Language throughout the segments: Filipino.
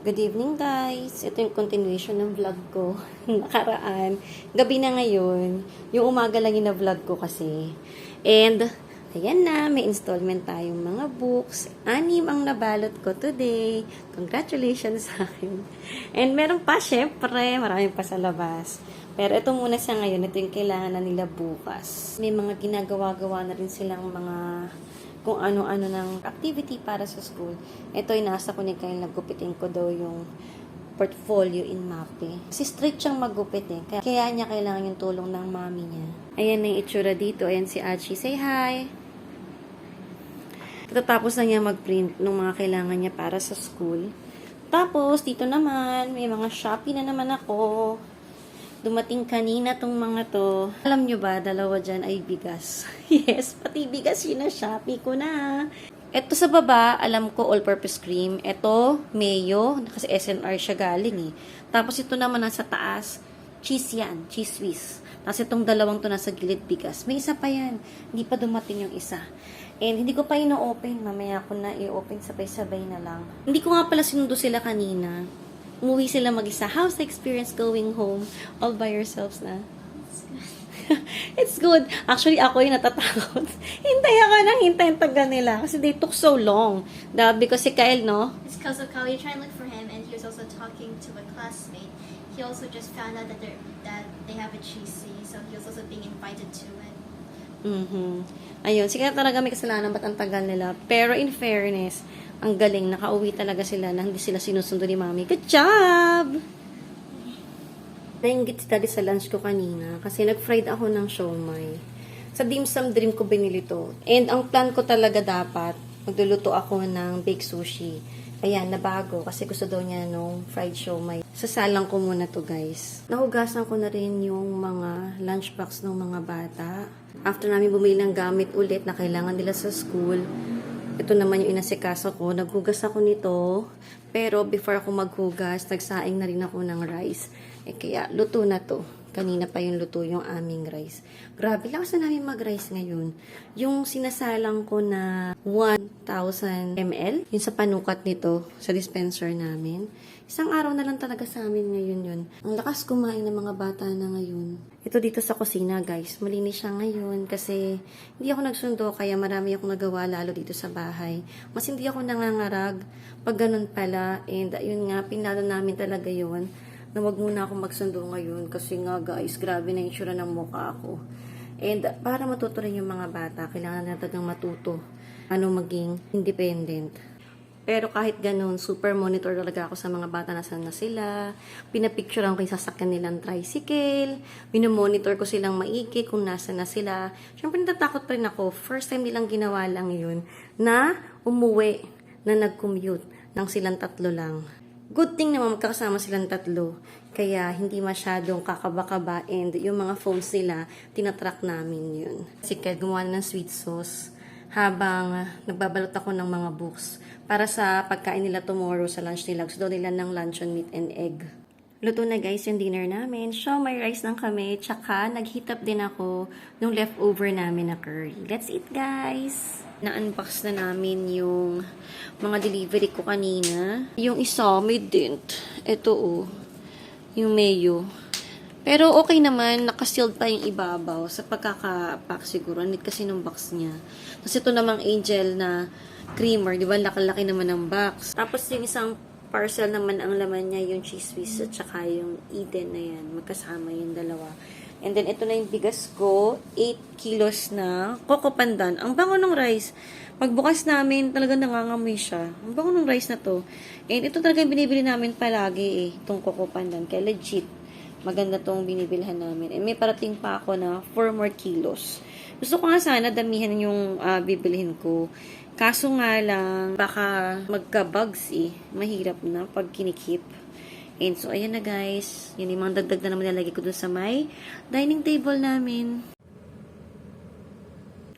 Good evening guys! Ito yung continuation ng vlog ko nakaraan. Gabi na ngayon. Yung umaga lang yung na-vlog ko kasi. And, ayan na, may installment tayong mga books. 6 ang nabalot ko today. Congratulations sa akin. And meron pa, syempre, marami pa sa labas. Pero ito muna sa ngayon, ito yung kailangan na nila bukas. May mga ginagawa-gawa na rin silang mga kung ano-ano ng activity para sa school. Ito ay nasa ko ni Kyle, naggupitin ko daw yung portfolio in MAPE. Si strict siyang maggupit eh. Kaya niya kailangan yung tulong ng mami niya. Ayan na yung itsura dito. Ayan si Achi. Say hi! Tatapos na niya mag-print ng mga kailangan niya para sa school. Tapos, dito naman, may mga Shopee na naman ako. Dumating kanina tong mga to. Alam nyo ba, dalawa dyan ay bigas. Yes, pati bigas yun na Shopee ko na. Ito sa baba, alam ko all-purpose cream. Ito, mayo, kasi SNR siya galing eh. Tapos ito naman nasa taas, cheese yan, cheese whiz. Tapos itong dalawang to nasa gilid bigas. May isa pa yan, hindi pa dumating yung isa. And hindi ko pa ino-open, mamaya ko na i-open sabay-sabay na lang. Hindi ko nga pala sinundo sila kanina. Umuwi sila mag-isa. How's the experience going home all by yourselves na? It's good. Actually, ako yung natatakot. Hintay ako ng hintay ang taga nila. Kasi they took so long. Because si Kyle, no? It's because of Kyle. You're trying to look for him, and he was also talking to a classmate. He also just found out that they have a cheesy, so he was also being invited to it. Ayun. Sige talaga may kasalanan ba't ang tagal nila. Pero in fairness, ang galing. Nakauwi talaga sila na hindi sila sinusundo ni mami. Good job! Nainggit si daddy sa lunch ko kanina kasi nag-fried ako ng siomay. Sa dim sum dream ko binili to. And ang plan ko talaga dapat, magluluto ako ng baked sushi. Ayan, nabago kasi gusto daw niya nung fried siomay. Sasalang ko muna to guys. Nahugasan ko na rin yung mga lunchbox ng mga bata. After namin bumili ng gamit ulit na kailangan nila sa school, ito naman yung inasikaso ko. Naghugas ako nito. Pero before ako maghugas, nagsaing na rin ako ng rice. Kaya luto na to. Kanina pa yung luto yung aming rice. Grabe, lakas na namin mag-rice ngayon. Yung sinasalang ko na 1,000 ml, yung sa panukat nito, sa dispenser namin. Isang araw na lang talaga sa amin ngayon yun. Ang lakas kumain ng mga bata na ngayon. Ito dito sa kusina, guys. Malinis siya ngayon kasi hindi ako nagsundo kaya marami akong nagawa lalo dito sa bahay. Mas hindi ako nangangarag pag ganun pala. And yun nga, pinalo namin talaga yun na wag muna ako magsundo ngayon kasi nga guys, grabe na yung tsura ng mukha ako. And para matuto rin yung mga bata, kailangan natin matuto ano maging independent. Pero kahit ganun, super monitor talaga ako sa mga bata na saan na sila. Pinapicturean ko yung sasakyan nilang tricycle. Minomonitor ko silang maigi kung nasa na sila. Siyempre natatakot pa rin ako. First time nilang ginawa lang yun na umuwi na nag-commute nang silang 3 lang. Good thing naman magkakasama silang 3. Kaya hindi masyadong kakaba-kaba and yung mga phones nila, tinatrack namin yun. Si Ked gumawa na ng sweet sauce habang nagbabalot ako ng mga books para sa pagkain nila tomorrow sa lunch nila. Gusto daw nila ng luncheon meat and egg. Luto na guys yung dinner namin. Siomai rice lang kami. Tsaka nag-heat up din ako nung leftover namin na curry. Let's eat guys! Na-unbox na namin yung mga delivery ko kanina. Yung isa may dent. Ito oh. Yung mayo. Pero okay naman, naka-sealed pa yung ibabaw sa pagkaka-pack siguro. Need kasi ng box niya. Tapos ito namang Angel na creamer, di ba? Laki-laki naman ng box. Tapos yung isang parcel naman ang laman niya, yung cheese whiz at saka yung Eden na yan. Magkasama yung dalawa. And then ito na yung bigas ko, 8 kilos na Coco Pandan. Ang bango ng rice. Pagbukas namin, talaga nangangamoy siya. Ang bango ng rice na to. And ito talaga yung binibili namin palagi itong Coco Pandan. Kaya legit. Maganda tong binibilhan namin. And may parating pa ako na 4 more kilos. Gusto ko nga sana damihan yung bibilihin ko. Kaso nga lang, baka magka-bugs Mahirap na pag kinikip. And so, ayan na guys. Yan yung mga dagdag na naman nilagay ko dun sa may dining table namin.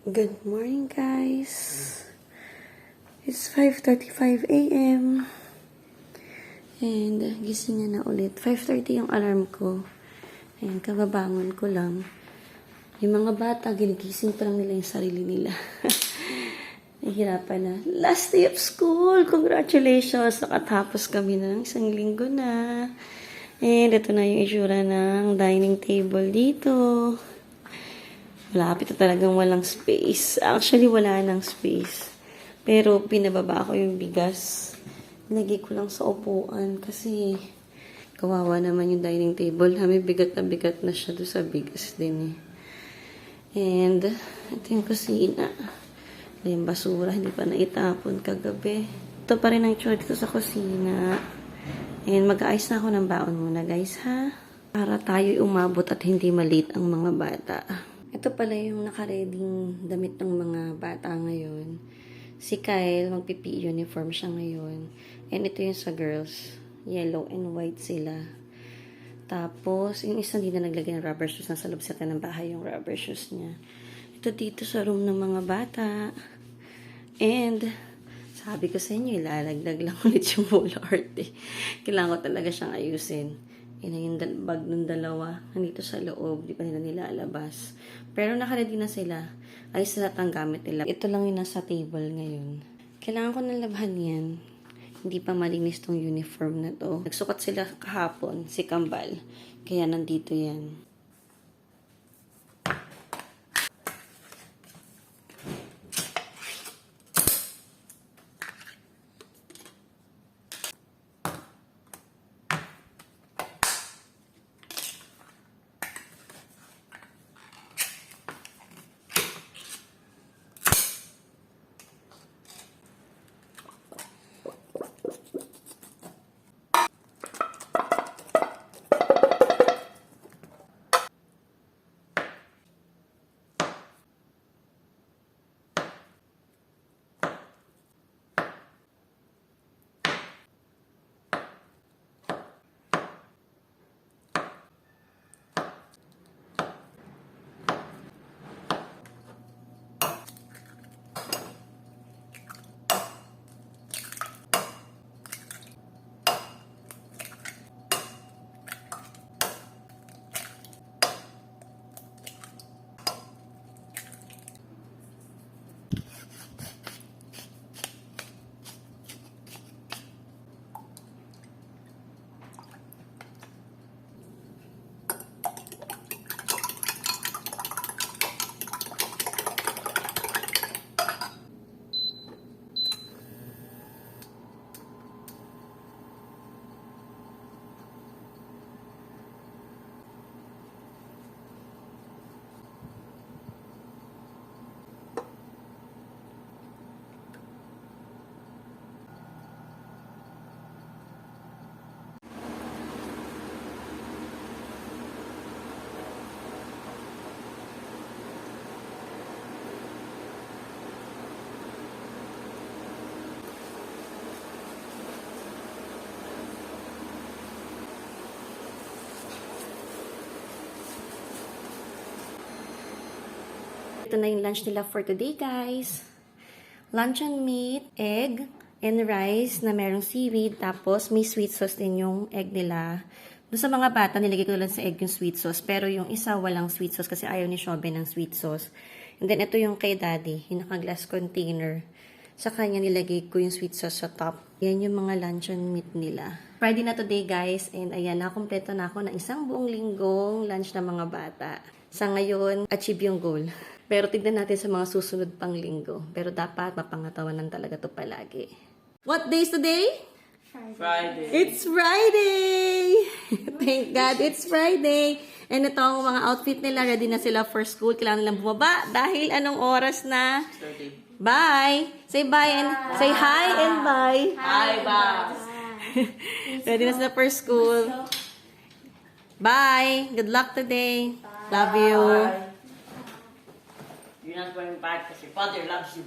Good morning guys. It's 5:35 a.m. And gising na ulit. 5:30 yung alarm ko. Ayan, kababangon ko lang. Yung mga bata, ginigising pa lang nila yung sarili nila. Nahihirapan na. Last day of school! Congratulations! Nakatapos kami ng isang linggo na. And ito na yung itsura ng dining table dito. Malapit na talagang walang space. Actually, wala nang space. Pero pinababa ko yung bigas. Nilagay ko lang sa upuan kasi kawawa naman yung dining table. May bigat na siya doon sa bigas din eh. And ito yung kusina. Yung basura, hindi pa naitapon kagabi. Ito pa rin ang itsura dito sa kusina. And mag-aayos na ako ng baon muna, guys, ha? Para tayo umabot at hindi malate ang mga bata. Ito pala yung nakareding damit ng mga bata ngayon. Si Kyle, magpipi uniform siya ngayon. And ito yung sa girls. Yellow and white sila. Tapos, yung isa hindi na naglagay ng rubber shoes. Nasa loob sa ng bahay yung rubber shoes niya. Ito dito sa room ng mga bata. And, sabi ko sa inyo, ilalagdag lang ulit yung whole art eh. Kailangan ko talaga siyang ayusin. Yun yung bag ng dalawa. Nandito sa loob. Di pa nila nilalabas. Pero nakaready na sila. Ayos lahat ang gamit nila. Ito lang yung nasa table ngayon. Kailangan ko ng labhan yan. Hindi pa malinis tong uniform na to. Nagsukat sila kahapon, si Kambal. Kaya nandito yan. Ito na yung lunch nila for today, guys. Luncheon meat, egg, and rice na merong seaweed. Tapos, may sweet sauce din yung egg nila. Doon sa mga bata, nilagay ko lang sa egg yung sweet sauce. Pero yung isa, walang sweet sauce kasi ayaw ni Shobe ng sweet sauce. And then, ito yung kay Daddy, yung naka-glass container. Sa kanya, nilagay ko yung sweet sauce sa top. Yan yung mga luncheon meat nila. Friday na today, guys. And ayan, nakompleto na ako ng isang buong linggong lunch ng mga bata. Sa ngayon, achieve yung goal. Pero tignan natin sa mga susunod pang linggo. Pero dapat mapangatawanan talaga to palagi. What day is today? Friday. It's Friday! Thank God, it's Friday! And ito ang mga outfit nila. Ready na sila for school. Kailangan nilang bumaba dahil anong oras na? 30. Bye! Say bye and say hi and bye! Hi, bye. Ready na sila for school. Bye! Good luck today. Love you. You're not wearing bag kasi Father loves you.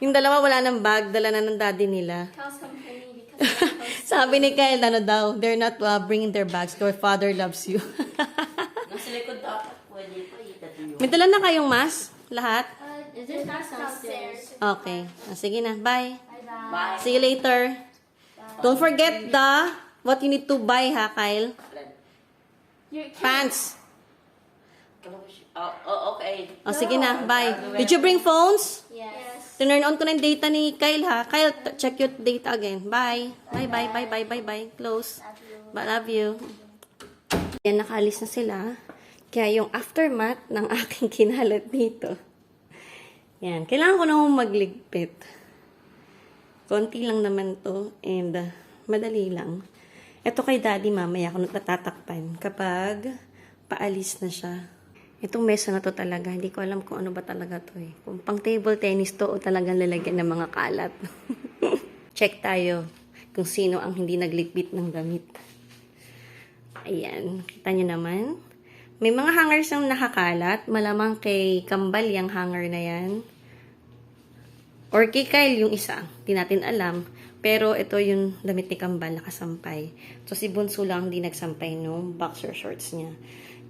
Yung dalawa wala ng bag. Dala na ng daddy nila. Kyle's complaining because Sabi ni Kyle, ano daw, they're not bringing their bags. Your father loves you. Nasa likod dapat pwede pa itatuyo. May dala na kayong mask? Lahat? there's not downstairs. Okay. Sige na. Bye. Bye. See you later. Don't forget what you need to buy, ha, Kyle? Your Pants. Oh, okay. O, sige na. Bye. Did you bring phones? Yes. Turn on ko na yung data ni Kyle, ha? Kyle, check your data again. Bye. Bye, bye, bye, bye, bye, bye. Close. Love you. Yan, nakaalis na sila. Kaya yung aftermath ng aking kinalat dito. Yan. Kailangan ko na magligpit. Konti lang naman to. And, madali lang. Ito kay daddy, mamaya ako natatakpan kapag paalis na siya. Itong mesa na to talaga, hindi ko alam kung ano ba talaga to eh. Kung pang table tennis to o talagang lalagyan ng mga kalat. Check tayo kung sino ang hindi nagligpit ng damit. Ayan, kita nyo naman. May mga hangers ang nakakalat. Malamang kay Kambal yung hanger na yan. Or kay Kyle yung isa. Di natin alam. Pero ito yung damit ni Kambal nakasampay. So si Bunso lang hindi nagsampay no boxer shorts niya.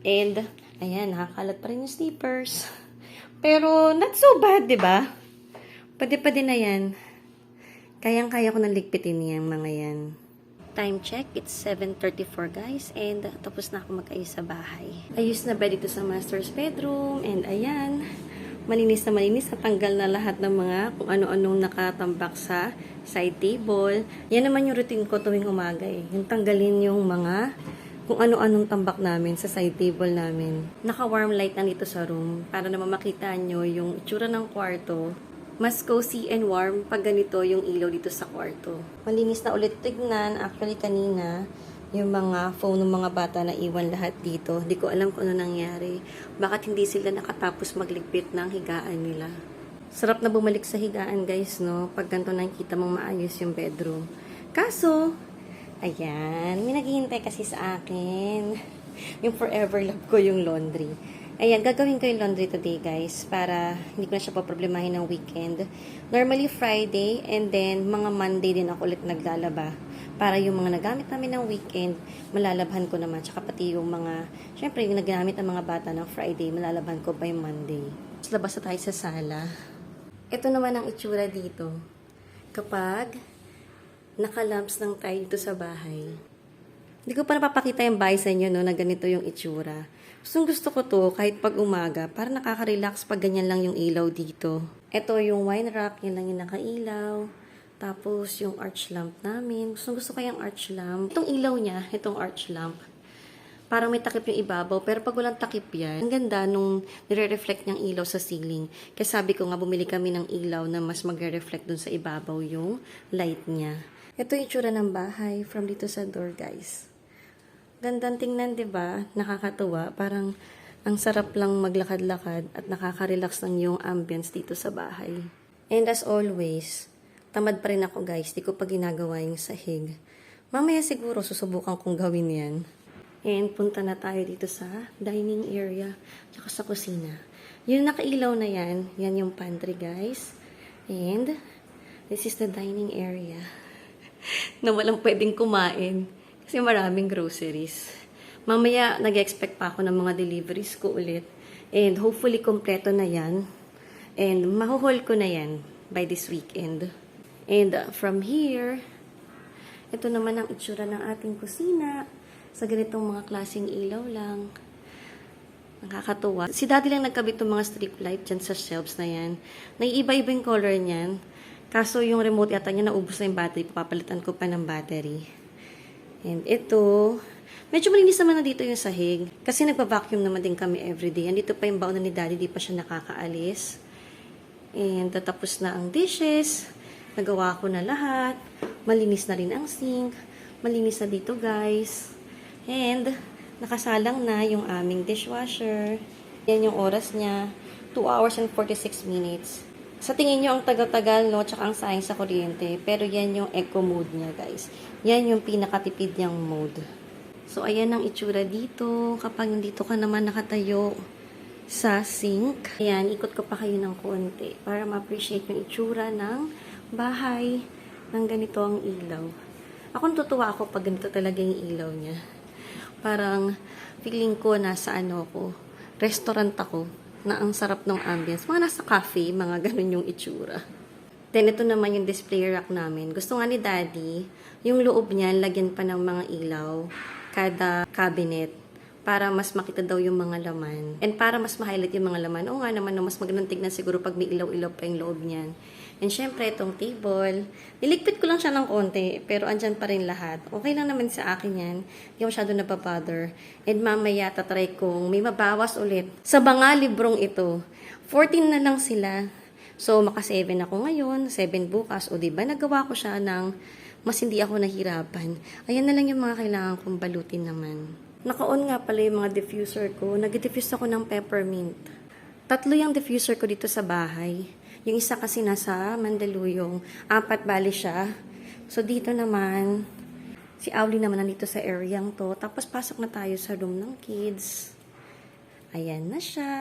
And ayan, nakakalat pa rin yung slippers. Pero not so bad, 'di ba? Pwede pa din na yan. Kayang-kaya ko nang ligpitin yung mga yan. Time check, it's 7:34 guys. And tapos na ako mag-ayos sa bahay. Ayos na ba dito sa master's bedroom. And ayan, malinis na malinis. Natanggal na lahat ng mga kung ano-anong nakatambak sa side table. Yan naman yung routine ko tuwing umaga eh. Yung tanggalin yung mga kung ano-anong tambak namin sa side table namin. Naka-warm light lang dito sa room para naman makita nyo yung itsura ng kwarto. Mas cozy and warm pag ganito yung ilaw dito sa kwarto. Malinis na ulit tignan. Actually kanina, yung mga phone ng mga bata na iwan lahat dito. Di ko alam kung ano nangyari. Bakit hindi sila nakatapos magligpit ng higaan nila. Sarap na bumalik sa higaan guys, no? Pag ganito nakikita mong maayos yung bedroom. Kaso, ayan, may naghihintay kasi sa akin. Yung forever love ko yung laundry. Ayan, gagawin ko yung laundry today guys para hindi ko na siya paproblemahin ng weekend. Normally Friday and then mga Monday din ako ulit naglalaba. Para yung mga nagamit namin ng weekend, malalabhan ko naman. Tsaka pati yung mga, syempre yung nagamit ng mga bata ng Friday, malalabhan ko by Monday. Labas na tayo sa sala. Ito naman ang itsura dito. Kapag nakalamps ng tayo dito sa bahay. Hindi ko pa napapakita yung bahay sa inyo, no, na ganito yung itsura. Gusto ko to kahit pag umaga, para nakaka-relax pag ganyan lang yung ilaw dito. Ito yung wine rack, yan lang yung nakailaw. Tapos yung arch lamp namin. Gusto ko yung arch lamp. Itong ilaw niya, itong arch lamp. Parang may takip yung ibabaw, pero pag walang takip yan, ang ganda nung nire-reflect niyang ilaw sa ceiling. Kaya sabi ko nga, bumili kami ng ilaw na mas magre-reflect dun sa ibabaw yung light niya. Ito yung tsura ng bahay from dito sa door, guys. Gandang tingnan, 'di ba? Nakakatuwa. Parang ang sarap lang maglakad-lakad at nakaka-relax lang yung ambience dito sa bahay. And as always, tamad pa rin ako, guys. Di ko pa ginagawa yung sahig. Mamaya siguro susubukan kong gawin yan. And punta na tayo dito sa dining area tsaka sa kusina. Yung nakailaw na yan yung pantry, guys. And this is the dining area na walang pwedeng kumain kasi maraming groceries. Mamaya, nag-expect pa ako ng mga deliveries ko ulit. And hopefully, kompleto na yan. And mahuhol ko na yan by this weekend. And from here, ito naman ang itsura ng ating kusina. Sa ganitong mga klaseng ilaw lang. Nakakatuwa. Si daddy lang nagkabit ng mga strip light dyan sa shelves na yan. Naiiba-iba yung color niyan. Kaso yung remote yata niya naubos na yung battery. Papapalitan ko pa ng battery. And ito, medyo malinis naman na dito yung sahig. Kasi nagpa-vacuum naman din kami everyday. Andito pa yung baon na ni daddy, di pa siya nakakaalis. And tatapos na ang dishes. Nagawa ko na lahat. Malinis na rin ang sink. Malinis na dito, guys. And nakasalang na yung aming dishwasher. Yan yung oras niya. 2 hours and 46 minutes. Sa tingin nyo, ang tagal-tagal, no? Tsaka ang sayang sa kuryente. Pero yan yung eco mode niya, guys. Yan yung pinakatipid niyang mode. So, ayan ang itsura dito. Kapag nandito ka naman nakatayo sa sink. Ayan, ikot ko pa kayo ng konti para ma-appreciate yung itsura ng bahay ng ganito ang ilaw. Ako natutuwa ako pag ganito talaga yung ilaw niya. Parang feeling ko nasa restaurant ako na ang sarap ng ambience. Mga nasa cafe, mga ganun yung itsura. Then, ito naman yung display rack namin. Gusto nga ni daddy, yung loob niya, lagyan pa ng mga ilaw, kada cabinet. para mas makita daw yung mga laman. And para mas ma-highlight yung mga laman. Oo nga naman, no, mas magandang tignan siguro pag may ilaw-ilaw pa yung loob niyan. And syempre, itong table. Niligpit ko lang siya ng konti, pero andyan pa rin lahat. Okay lang naman sa akin yan. Hindi ako masyado napapother. And mamaya, tatry kong may mabawas ulit sa mga librong ito. 14 na lang sila. So, maka-7 ako ngayon, 7 bukas. O, diba, nagawa ko siya ng mas hindi ako nahirapan. Ayan na lang yung mga kailangan kong balutin naman. Naka-on nga pala yung mga diffuser ko. Nag-diffuse ako ng peppermint. 3 yung diffuser ko dito sa bahay. Yung isa kasi nasa Mandaluyong. 4 bali siya. So, dito naman, si Auli naman nandito sa areang to. Tapos, pasok na tayo sa room ng kids. Ayan na siya.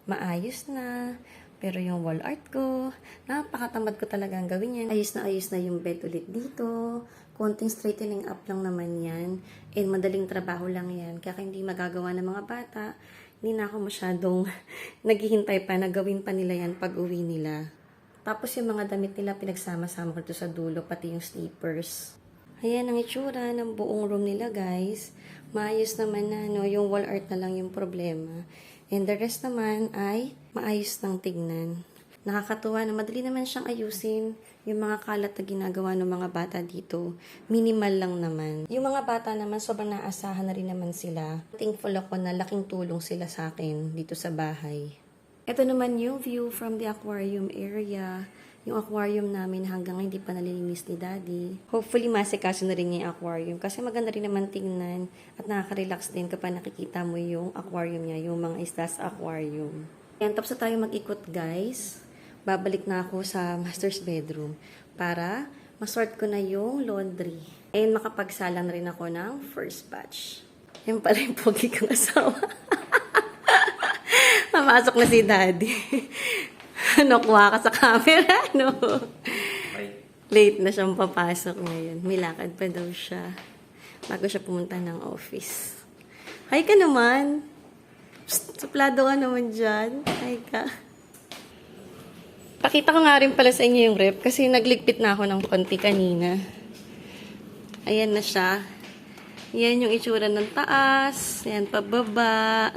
Maayos na. Pero yung wall art ko, napakatamad ko talagang gawin yan. Ayos na yung bed ulit dito. Konting straightening up lang naman yan. And madaling trabaho lang yan. Kaya hindi magagawa ng mga bata, hindi na ako masyadong naghihintay pa na gawin pa nila yan pag uwi nila. Tapos yung mga damit nila pinagsama-sama ko dito sa dulo, pati yung sleepers. Ayan ang itsura ng buong room nila, guys. Maayos naman na, no? Yung wall art na lang yung problema. And the rest naman ay maayos ng tignan. Nakakatuwa na madali naman siyang ayusin. Yung mga kalat na ginagawa ng mga bata dito, minimal lang naman. Yung mga bata naman, sobrang naasahan na rin naman sila. Thankful ako na laking tulong sila sa akin dito sa bahay. Ito naman yung view from the aquarium area. Yung aquarium namin hanggang hindi pa nalilinis ni Daddy. Hopefully, masikaso na rin niya yung aquarium. Kasi maganda rin naman tingnan at nakaka-relax din kapag nakikita mo yung aquarium niya, yung mga isda sa aquarium. Yan, tapos na tayo mag-ikot, guys. Babalik na ako sa master's bedroom para masort ko na yung laundry. And makapagsalang rin ako ng first batch. Yan pala yung pogi kong asawa. Mamasok na si Daddy. Nakuha ka sa camera, no? Late na siyang papasok ngayon. May lakad pa daw siya. Bago siya pumunta ng office. Hi ka naman. Psst, suplado ka naman dyan. Hi ka. Pakita ko nga rin pala sa inyo yung rep kasi nagligpit na ako ng konti kanina. Ayan na siya. Yan yung itsura ng taas. Yan pababa.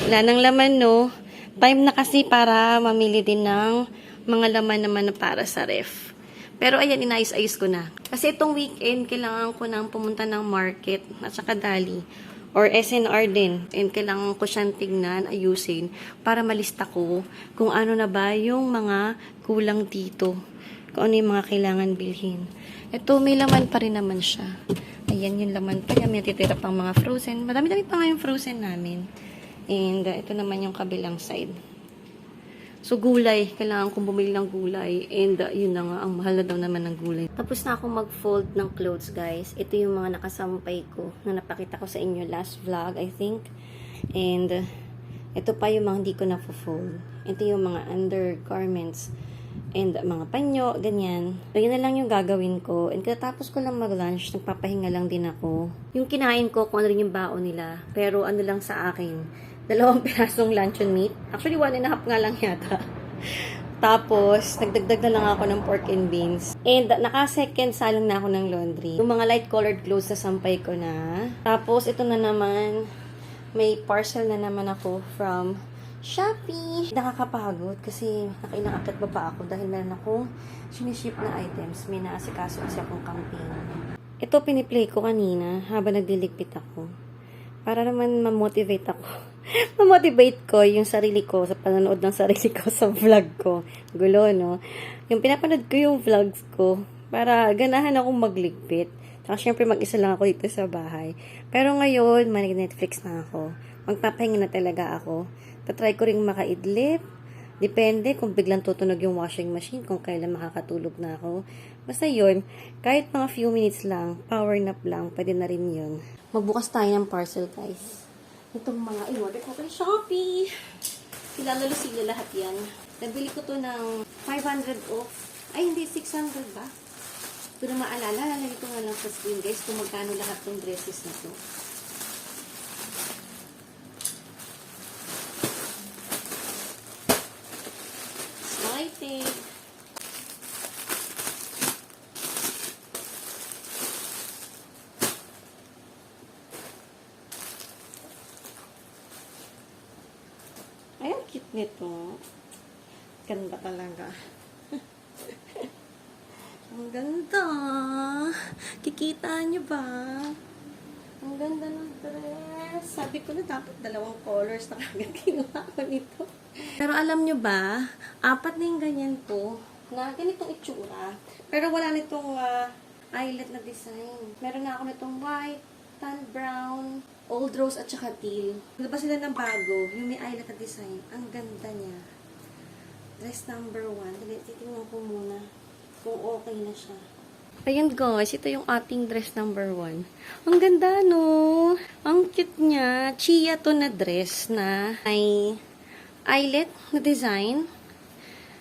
Wala nang laman, no? Time na kasi para mamili din ng mga laman naman na para sa ref. Pero ayan, inayos-ayos ko na. Kasi itong weekend, kailangan ko nang pumunta ng market at saka Dali or SNR din. And kailangan ko siyang tignan, ayusin para malista ko kung ano na ba yung mga kulang dito. Kung ano yung mga kailangan bilhin. Ito, may laman pa rin naman siya. Ayan yung laman pa. May natitira pang mga frozen. Madami-dami pa nga yung frozen namin. And ito naman yung kabilang side. So, gulay. Kailangan kong bumili ng gulay. And yun na nga, ang mahal na daw naman ng gulay. Tapos na akong mag-fold ng clothes, guys. Ito yung mga nakasampay ko na napakita ko sa inyo last vlog, I think. And ito pa yung mga hindi ko na-fold. Ito yung mga undergarments and mga panyo, ganyan. So, yun na lang yung gagawin ko. And katapos ko lang mag-lunch, nagpapahinga lang din ako. Yung kinain ko, kung ano rin yung baon nila. Pero ano lang sa akin, 2 pirasong luncheon meat. Actually, 1.5 nga lang yata. Tapos, nagdagdag na lang ako ng pork and beans. And naka-second salang na ako ng laundry. Yung mga light-colored clothes na sampay ko na. Tapos, ito na naman, may parcel na naman ako from Shopee. Nakakapagod kasi nakailang akit pa pa ako dahil meron akong siniship na items. May naasikaso kasi akong campaign. Ito piniplay ko kanina habang nagdiligpit ako. Para naman ma-motivate ako. Ma-motivate ko yung sarili ko sa panonood ng sarili ko sa vlog ko. Gulo, no? Yung pinapanood ko yung vlogs ko para ganahan akong magligpit. Tsaka syempre mag-isa lang ako dito sa bahay. Pero ngayon, mag-Netflix na ako. Magpapahinga na talaga ako. Tatry ko rin makaidlip. Depende kung biglang tutunog yung washing machine, kung kailan makakatulog na ako. Basta yun, kahit mga few minutes lang, power nap lang, pwede na rin yun. Magbukas tayo ng parcel, guys. Itong mga in-order ko kay Shopee. Kilala sila lahat yan. Nabili ko to ng 500 off. Ay, hindi, 600 ba? Ito na maalala, lalagay ko nga lang sa screen, guys, kung magkano lahat ng dresses na to. Exciting! nito. Ganda talaga. Ang ganda. Kikita niyo ba? Ang ganda ng dress. Sabi ko na dapat dalawang colors na kagad kinuha ko nito. Pero alam niyo ba, 4 na yung ganyan po na ganitong itsura. Pero wala nitong eyelet na design. Meron na ako nitong white, tan brown, old rose at saka teal. Diba sila ng bago? Yung may eyelet na design. Ang ganda niya. Dress number 1. Titingnan ko muna kung okay na siya. Ayan guys, ito yung ating dress number 1. Ang ganda no? Ang cute niya. Chia to na dress na may eyelet na design.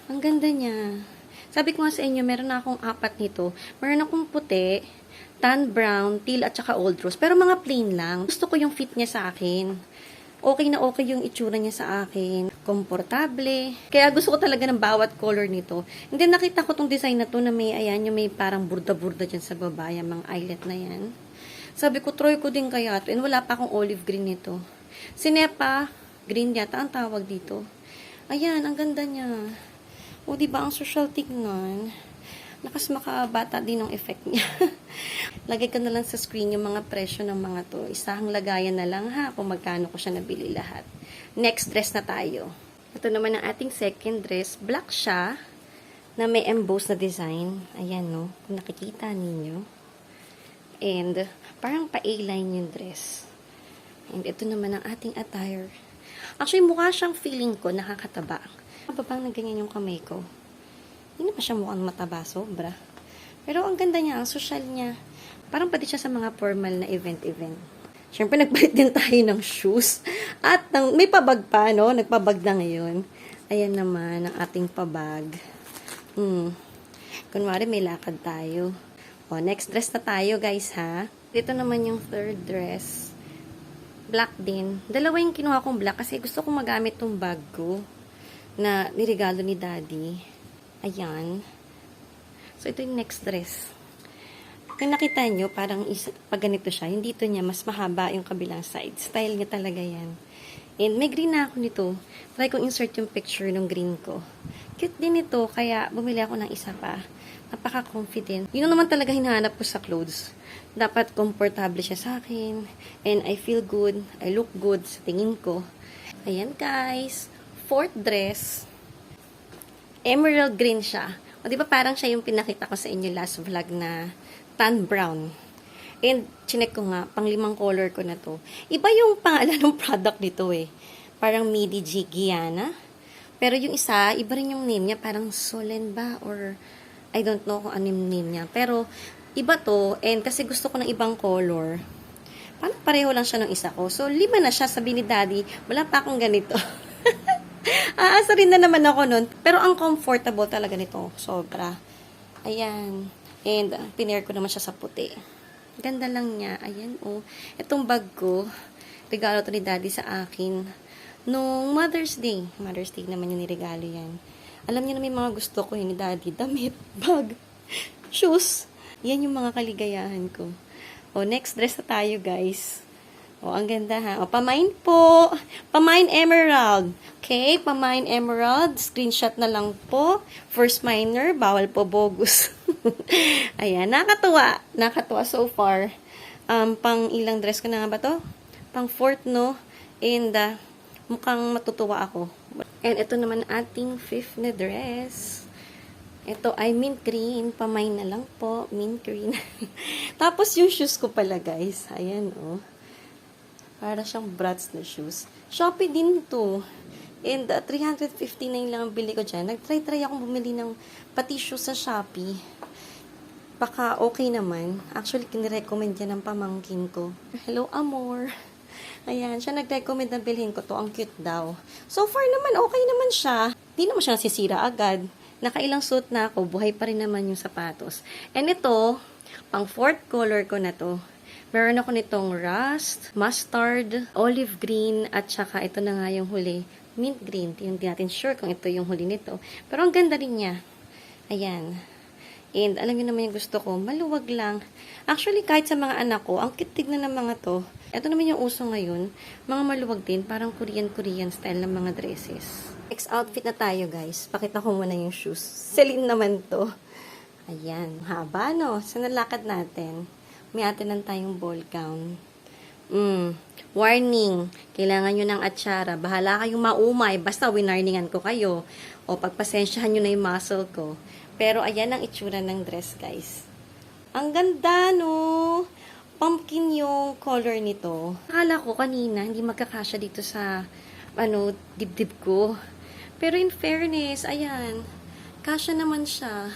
Ang ganda niya. Sabi ko nga sa inyo, meron na akong 4 nito. Meron akong puti, tan brown, teal at saka old rose. Pero mga plain lang. Gusto ko yung fit niya sa akin. Okay na okay yung itsura niya sa akin. Komportable. Kaya gusto ko talaga ng bawat color nito. And then nakita ko tong design na to na may, ayan, yung may parang burda-burda dyan sa baba. Yung mga eyelet na yan. Sabi ko, try ko din kaya to. And wala pa akong olive green nito. Sinepa green yata ang tawag dito. Ayan, ang ganda niya. O, diba ang social tignan? Lakas makabata din ang effect niya. Lagay ko na lang sa screen yung mga presyo ng mga to. Isang lagayan na lang ha kung magkano ko siya nabili lahat. Next dress na tayo. Ito naman ang ating second dress. Black siya na may embossed na design. Ayan no, kung nakikita ninyo. And parang pa-A-line yung dress. And ito naman ang ating attire. Actually mukha siyang feeling ko nakakataba. Babang na ganyan yung kamay ko. Hindi naman siya mukhang mataba, sobra. Pero ang ganda niya, ang social niya. Parang pati siya sa mga formal na event-event. Siyempre, nagpalit din tayo ng shoes. At may pabag pa, no? Nagpabag na ngayon. Ayan naman, ang ating pabag. Kunwari, may lakad tayo. O, next dress na tayo, guys, ha? Dito naman yung third dress. Black din. Dalawa yung kinuha kong black kasi gusto kong magamit tong bag ko na nirigalo ni Daddy. Ayan. So, ito yung next dress. Kung nakita nyo, parang pag ganito siya, hindi ito niya, mas mahaba yung kabilang side. Style niya talaga yan. And may green na ako nito. Try kong insert yung picture ng green ko. Cute din ito, kaya bumili ako ng isa pa. Napaka-confident. Yun naman talaga hinahanap ko sa clothes. Dapat komportable siya sa akin. And I feel good. I look good sa tingin ko. Ayan guys. Fourth dress. Emerald green siya. O, di ba parang siya yung pinakita ko sa inyo last vlog na tan brown. And, chinek ko nga, pang 5 color ko na to. Iba yung pangalan ng product nito eh. Parang Midi G Giana. Pero yung isa, iba rin yung name niya. Parang Solen ba? Or, I don't know kung ano yung name niya. Pero, iba to. And, kasi gusto ko ng ibang color. Parang pareho lang siya ng isa ko. So, 5 na siya. Sabi ni Daddy, wala pa akong ganito. Aasa rin na naman ako nun. Pero ang comfortable talaga nito. Sobra. Ayan. And, pinair ko naman siya sa puti. Ganda lang niya. Ayan, oh. Itong bag ko, regalo to ni Daddy sa akin. Nung Mother's Day. Mother's Day naman yung niregalo yan. Alam niyo na may mga gusto ko ni Daddy. Damit, bag, shoes. Yan yung mga kaligayahan ko. O, next dress na tayo, guys. O, ang ganda ha. O, pamine po. Pamine emerald. Okay, pamine emerald. Screenshot na lang po. First minor, bawal po bogus. Ayan, nakatuwa. Nakatuwa so far. Pang ilang dress ko na nga ba to? Pang fourth, no? And, mukhang matutuwa ako. And, ito naman ating fifth na dress. Ito ay mint green. Pamine na lang po. Mint green. Tapos, yung shoes ko pala, guys. Ayan, oh. Para siyang brats na shoes. Shopee din to. And 359 lang ang bili ko dyan. Nag-try akong bumili ng pati shoes sa Shopee. Baka okay naman. Actually, kinirecommend yan ng pamangkin ko. Hello, amor. Ayan, siya nag-recommend na bilhin ko to. Ang cute daw. So far naman, okay naman siya. Di naman siya nasisira agad. Nakailang suit na ako. Buhay pa rin naman yung sapatos. And ito, pang fourth color ko na to. Meron ako nitong rust, mustard, olive green, at saka ito na nga yung huli, mint green. Hindi natin sure kung ito yung huli nito. Pero ang ganda rin niya. Ayan. And alam niyo naman yung gusto ko, maluwag lang. Actually, kahit sa mga anak ko, ang cute tignan ng mga to. Ito naman yung uso ngayon, mga maluwag din, parang Korean style ng mga dresses. Next outfit na tayo, guys. Pakita ko muna yung shoes. Celine naman to. Ayan. Haba, no? Sa nalakad natin. May atin lang tayong ball gown. Warning. Kailangan nyo ng atsara. Bahala kayong maumay. Basta winarningan ko kayo. O pagpasensyahan nyo na yung muscle ko. Pero ayan ang itsura ng dress, guys. Ang ganda, no? Pumpkin yung color nito. Akala ko kanina, hindi magkakasya dito sa, dibdib ko. Pero in fairness, ayan, kasya naman siya.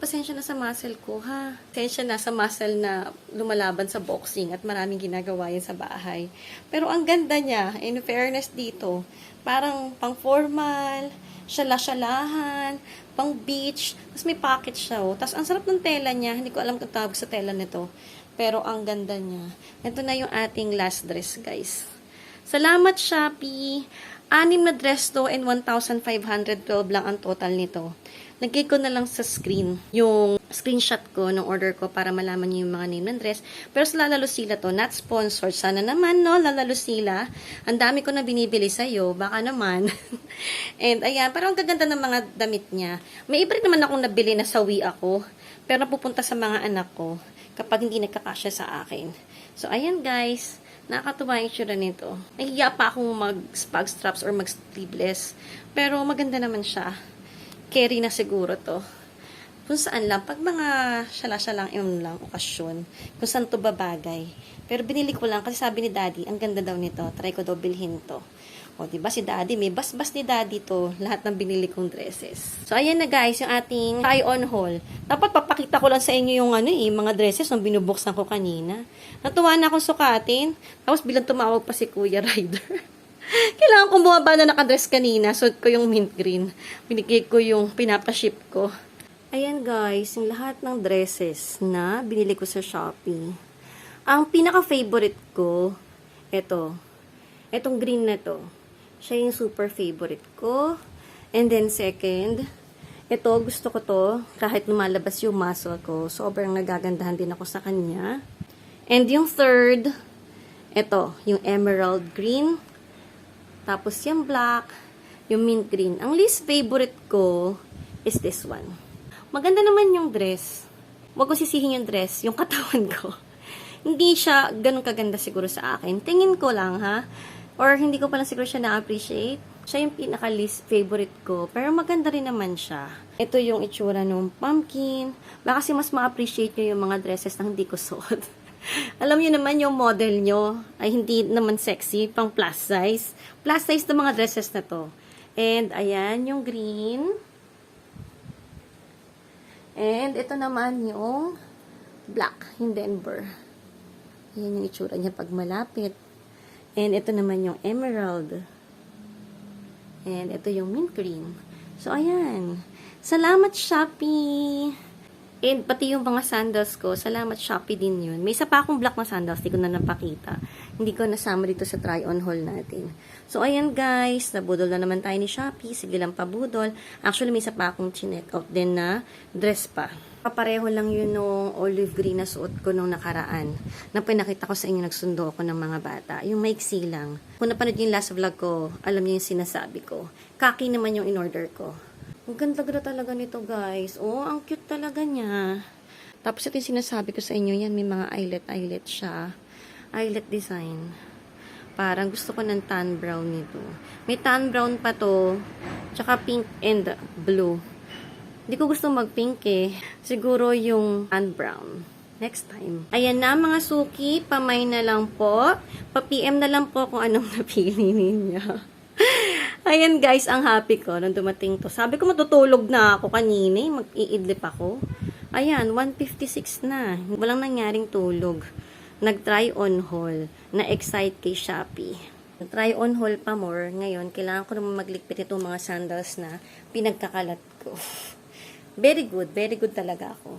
Pasensya na sa muscle ko, ha? Pasensya na sa muscle na lumalaban sa boxing at maraming ginagawa yan sa bahay. Pero ang ganda niya, in fairness dito, parang pang formal, syala-syalahan, pang beach, tapos may pocket siya, oh. Tapos ang sarap ng tela niya, hindi ko alam kung tawag sa tela nito. Pero ang ganda niya. Ito na yung ating last dress, guys. Salamat, Shopee! 6 na dress to and 1,512 lang ang total nito. Lagay ko na lang sa screen yung screenshot ko ng order ko para malaman niyo yung mga name ng dress. Pero sa Lala Lucila to, not sponsored. Sana naman, no, Lala Lucila. Ang dami ko na binibili sa'yo. Baka naman. And ayan, parang ang gaganda ng mga damit niya. May iba rin naman akong nabili na sawi ako. Pero napupunta sa mga anak ko kapag hindi nagkakasya sa akin. So, ayan guys. Nakakatuwa yung itsura nito. Nahiya pa akong mag-spag straps or mag-sleeveless. Pero maganda naman siya. Carry na siguro to. Kung saan lang. Pag mga syala-syalang lang okasyon. Kung saan to babagay. Pero binili ko lang kasi sabi ni Daddy, ang ganda daw nito. Try ko daw bilhin to. O, diba si Daddy, may bas-bas ni Daddy to. Lahat ng binili kong dresses. So, ayan na guys, yung ating try-on haul. Dapat papakita ko lang sa inyo yung mga dresses nung binubuksan ko kanina. Natuwa na akong sukatin. Tapos bilang tumawag pa si Kuya Ryder. Kailangan ko bumaba na nakadress kanina. Suot ko yung mint green. Binigay ko yung pinapaship ko. Ayan guys, yung lahat ng dresses na binili ko sa Shopee. Ang pinaka-favorite ko, etong green na to. Siya yung super favorite ko. And then second, ito, gusto ko to. Kahit lumalabas yung muscle ko, sobrang nagagandahan din ako sa kanya. And yung third, ito, yung emerald green. Tapos yung black, yung mint green. Ang least favorite ko is this one. Maganda naman yung dress. Huwag ko sisihin yung dress, yung katawan ko. Hindi siya ganun kaganda siguro sa akin. Tingin ko lang, ha? Or hindi ko pala siguro siya na-appreciate. Siya yung pinaka-least favorite ko. Pero maganda rin naman siya. Ito yung itsura ng pumpkin. Baka kasi mas ma-appreciate nyo yung mga dresses na hindi ko suot. Alam nyo naman yung model nyo ay hindi naman sexy, pang plus size. Plus size na mga dresses na to. And ayan yung green. And ito naman yung black, yung Denver. Ayan yung itsura niya pag malapit. And ito naman yung emerald. And ito yung mint green. So, ayan. Salamat, Shopee! And pati yung mga sandals ko, salamat, Shopee din yun. May isa pa akong black na sandals, di ko na napakita. Hindi ko nasama dito sa try-on haul natin. So, ayan guys, nabudol na naman tayo ni Shopee. Sige lang pabudol. Actually, may isa pa akong chinek out din na dress pa. Papareho lang yun nung olive green na suot ko nung nakaraan. Na pinakita ko sa inyo, nagsundo ako ng mga bata. Yung maiksi lang. Kung napanood yung last vlog ko, alam niyo yung sinasabi ko. Kaki naman yung in-order ko. Ang ganda talaga nito, guys. Oh, ang cute talaga niya. Tapos ito yung sinasabi ko sa inyo, yan, may mga eyelet siya. Eyelet design. Parang gusto ko ng tan brown nito. May tan brown pa to. Tsaka pink and blue. Hindi ko gusto mag-pink eh. Siguro yung tan brown. Next time. Ayan na mga suki. Pamay na lang po. Pa-PM na lang po kung anong napili ninyo. Ayan guys, ang happy ko nung dumating to. Sabi ko matutulog na ako kanina. Mag-iidlip ako. Ayan, 1:56 na. Walang nangyaring tulog. Nag-try on haul. Na-excite kay Shopee. Nag-try on haul pa more. Ngayon, kailangan ko naman maglikpit itong mga sandals na pinagkakalat ko. Very good talaga ako.